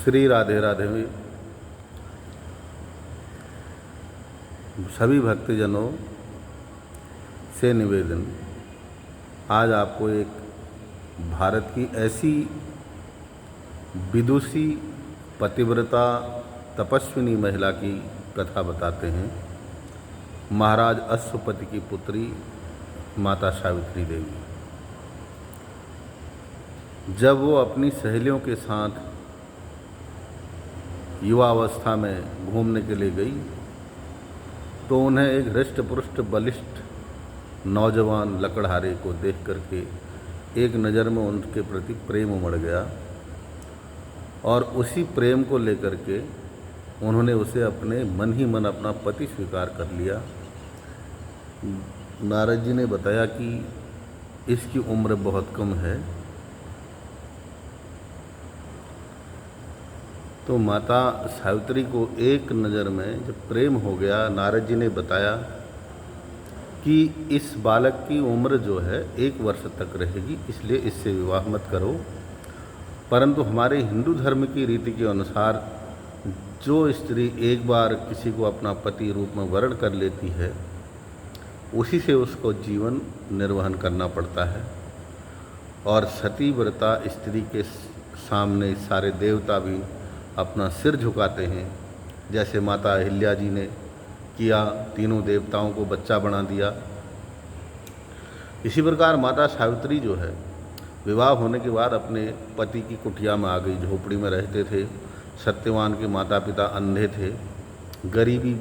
श्री राधे राधे। सभी भक्तजनों से निवेदन, आज आपको एक भारत की ऐसी विदुषी पतिव्रता तपस्विनी महिला की कथा बताते हैं। महाराज अश्वपति की पुत्री माता सावित्री देवी जब वो अपनी सहेलियों के साथ युवावस्था में घूमने के लिए गई तो उन्हें एक हृष्ट पुष्ट बलिष्ठ नौजवान लकड़हारे को देख करके एक नज़र में उनके प्रति प्रेम उमड़ गया और उसी प्रेम को लेकर के उन्होंने उसे अपने मन ही मन अपना पति स्वीकार कर लिया। नारद जी ने बताया कि इसकी उम्र बहुत कम है। तो माता सावित्री को एक नज़र में जब प्रेम हो गया, नारद जी ने बताया कि इस बालक की उम्र जो है 1 वर्ष तक रहेगी, इसलिए इससे विवाह मत करो। परंतु हमारे हिंदू धर्म की रीति के अनुसार जो स्त्री एक बार किसी को अपना पति रूप में वरण कर लेती है, उसी से उसको जीवन निर्वहन करना पड़ता है। और सती व्रता स्त्री के सामने सारे देवता भी अपना सिर झुकाते हैं, जैसे माता अहिल्या जी ने किया, तीनों देवताओं को बच्चा बना दिया। इसी प्रकार माता सावित्री जो है विवाह होने के बाद अपने पति की कुटिया में आ गई। झोपड़ी में रहते थे। सत्यवान के माता पिता अंधे थे, गरीबी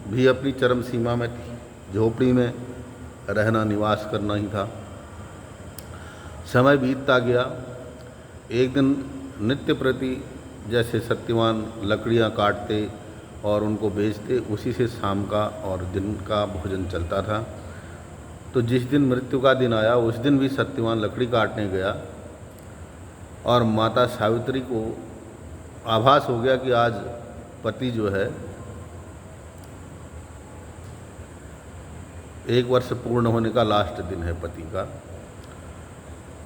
भी अपनी चरम सीमा में थी। झोपड़ी में रहना, निवास करना ही था। समय बीतता गया। एक दिन नित्य प्रति जैसे सत्यवान लकड़ियाँ काटते और उनको बेचते, उसी से शाम का और दिन का भोजन चलता था। तो जिस दिन मृत्यु का दिन आया उस दिन भी सत्यवान लकड़ी काटने गया और माता सावित्री को आभास हो गया कि आज पति जो है 1 वर्ष पूर्ण होने का लास्ट दिन है पति का।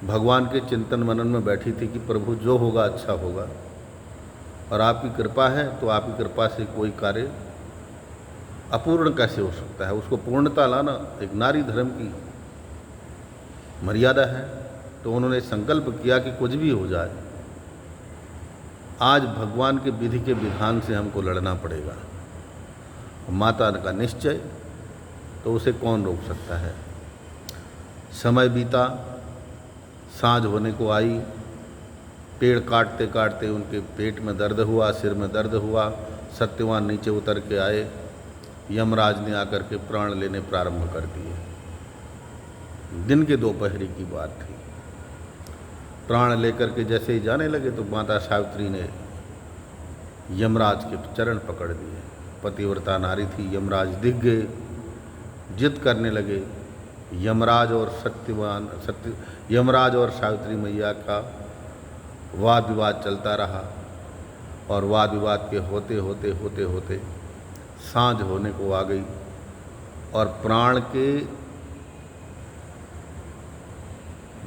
भगवान के चिंतन मनन में बैठी थी कि प्रभु जो होगा अच्छा होगा और आपकी कृपा है, तो आपकी कृपा से कोई कार्य अपूर्ण कैसे हो सकता है। उसको पूर्णता लाना एक नारी धर्म की मर्यादा है। तो उन्होंने संकल्प किया कि कुछ भी हो जाए, आज भगवान के विधि के विधान से हमको लड़ना पड़ेगा। माता का निश्चय, तो उसे कौन रोक सकता है। समय बीता, सांझ होने को आई। पेड़ काटते काटते उनके पेट में दर्द हुआ, सिर में दर्द हुआ। सत्यवान नीचे उतर के आए। यमराज ने आकर के प्राण लेने प्रारंभ कर दिए। दिन के दोपहरी की बात थी। प्राण लेकर के जैसे ही जाने लगे तो माता सावित्री ने यमराज के चरण पकड़ दिए। पतिव्रता नारी थी। यमराज दिख गए, जिद करने लगे। यमराज और सावित्री मैया का वाद विवाद चलता रहा और वाद विवाद के होते सांझ होने को आ गई और प्राण के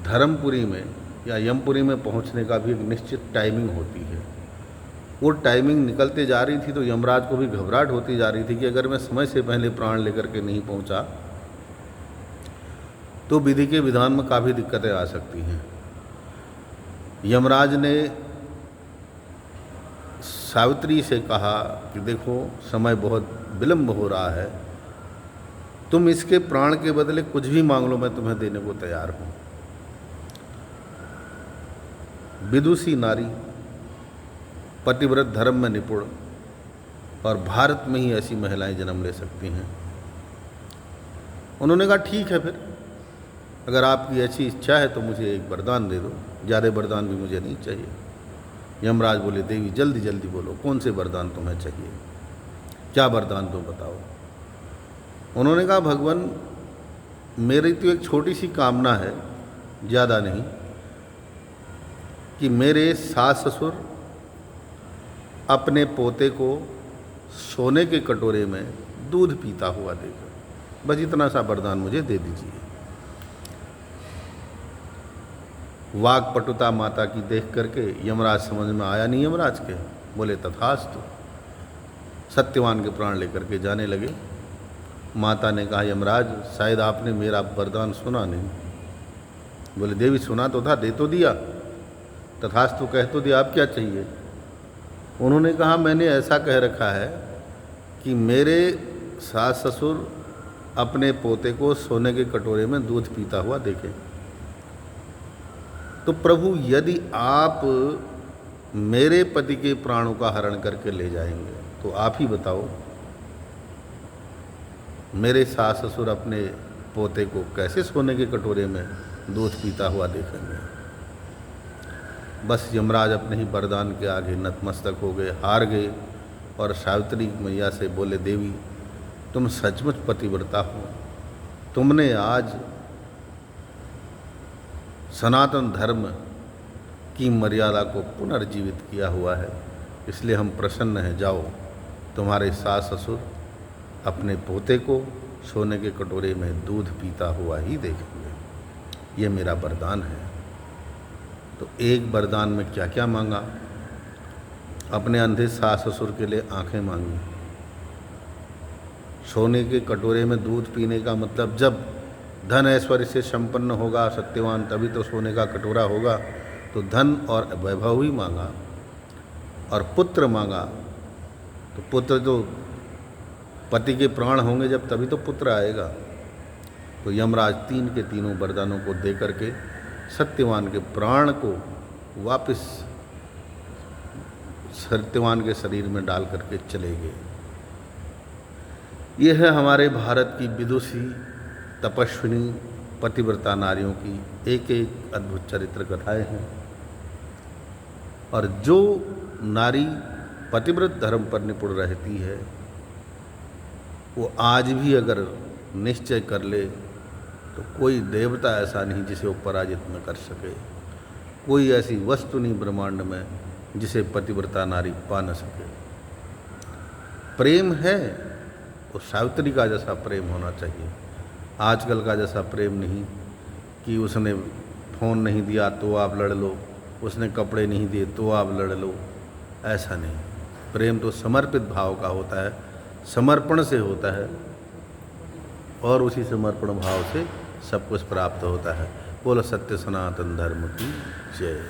धर्मपुरी में या यमपुरी में पहुंचने का भी एक निश्चित टाइमिंग होती है। वो टाइमिंग निकलते जा रही थी तो यमराज को भी घबराहट होती जा रही थी कि अगर मैं समय से पहले प्राण लेकर के नहीं पहुंचा तो विधि के विधान में काफ़ी दिक्कतें आ सकती हैं। यमराज ने सावित्री से कहा कि देखो, समय बहुत विलंब हो रहा है, तुम इसके प्राण के बदले कुछ भी मांग लो, मैं तुम्हें देने को तैयार हूँ। विदुषी नारी, पतिव्रत धर्म में निपुण, और भारत में ही ऐसी महिलाएं जन्म ले सकती हैं। उन्होंने कहा ठीक है, फिर अगर आपकी ऐसी इच्छा है तो मुझे एक वरदान दे दो, ज़्यादा वरदान भी मुझे नहीं चाहिए। यमराज बोले, देवी जल्दी जल्दी बोलो, कौन से वरदान तुम्हें चाहिए, क्या वरदान तुम बताओ। उन्होंने कहा, भगवान मेरी तो एक छोटी सी कामना है, ज़्यादा नहीं, कि मेरे सास ससुर अपने पोते को सोने के कटोरे में दूध पीता हुआ देखो, बस इतना सा वरदान मुझे दे दीजिए। वाक्पटुता माता की देख करके यमराज समझ में आया नहीं यमराज के, बोले तथास्तु, सत्यवान के प्राण लेकर के जाने लगे। माता ने कहा यमराज शायद आपने मेरा वरदान सुना नहीं। बोले देवी सुना तो था, दे तो दिया, तथास्तु कह तो दिया, अब क्या चाहिए। उन्होंने कहा मैंने ऐसा कह रखा है कि मेरे सास ससुर अपने पोते को सोने के कटोरे में दूध पीता हुआ देखें। तो प्रभु यदि आप मेरे पति के प्राणों का हरण करके ले जाएंगे तो आप ही बताओ मेरे सास ससुर अपने पोते को कैसे सोने के कटोरे में दूध पीता हुआ देखेंगे। बस यमराज अपने ही वरदान के आगे नतमस्तक हो गए, हार गए और सावित्री मैया से बोले देवी तुम सचमुच पतिव्रता हो, तुमने आज सनातन धर्म की मर्यादा को पुनर्जीवित किया हुआ है, इसलिए हम प्रसन्न हैं। जाओ तुम्हारे सास ससुर अपने पोते को सोने के कटोरे में दूध पीता हुआ ही देखेंगे। ये मेरा वरदान है। तो एक वरदान में क्या क्या मांगा, अपने अंधे सास ससुर के लिए आंखें मांगी। सोने के कटोरे में दूध पीने का मतलब जब धन ऐश्वर्य से संपन्न होगा सत्यवान तभी तो सोने का कटोरा होगा, तो धन और वैभव ही मांगा। और पुत्र मांगा, तो पुत्र तो पति के प्राण होंगे जब तभी तो पुत्र आएगा। तो यमराज तीन के तीनों वरदानों को दे करके सत्यवान के प्राण को वापस सत्यवान के शरीर में डाल करके चले गए। यह है हमारे भारत की विदुषी तपस्विनी पतिव्रता नारियों की एक एक अद्भुत चरित्र कथाएं हैं। और जो नारी पतिव्रत धर्म पर निपुण रहती है वो आज भी अगर निश्चय कर ले तो कोई देवता ऐसा नहीं जिसे वो पराजित न कर सके, कोई ऐसी वस्तु नहीं ब्रह्मांड में जिसे पतिव्रता नारी पा न सके। प्रेम है वो सावित्री का जैसा प्रेम होना चाहिए, आजकल का जैसा प्रेम नहीं कि उसने फ़ोन नहीं दिया तो आप लड़ लो, उसने कपड़े नहीं दिए तो आप लड़ लो, ऐसा नहीं। प्रेम तो समर्पित भाव का होता है, समर्पण से होता है और उसी समर्पण भाव से सब कुछ प्राप्त होता है। बोलो सत्य सनातन धर्म की जय।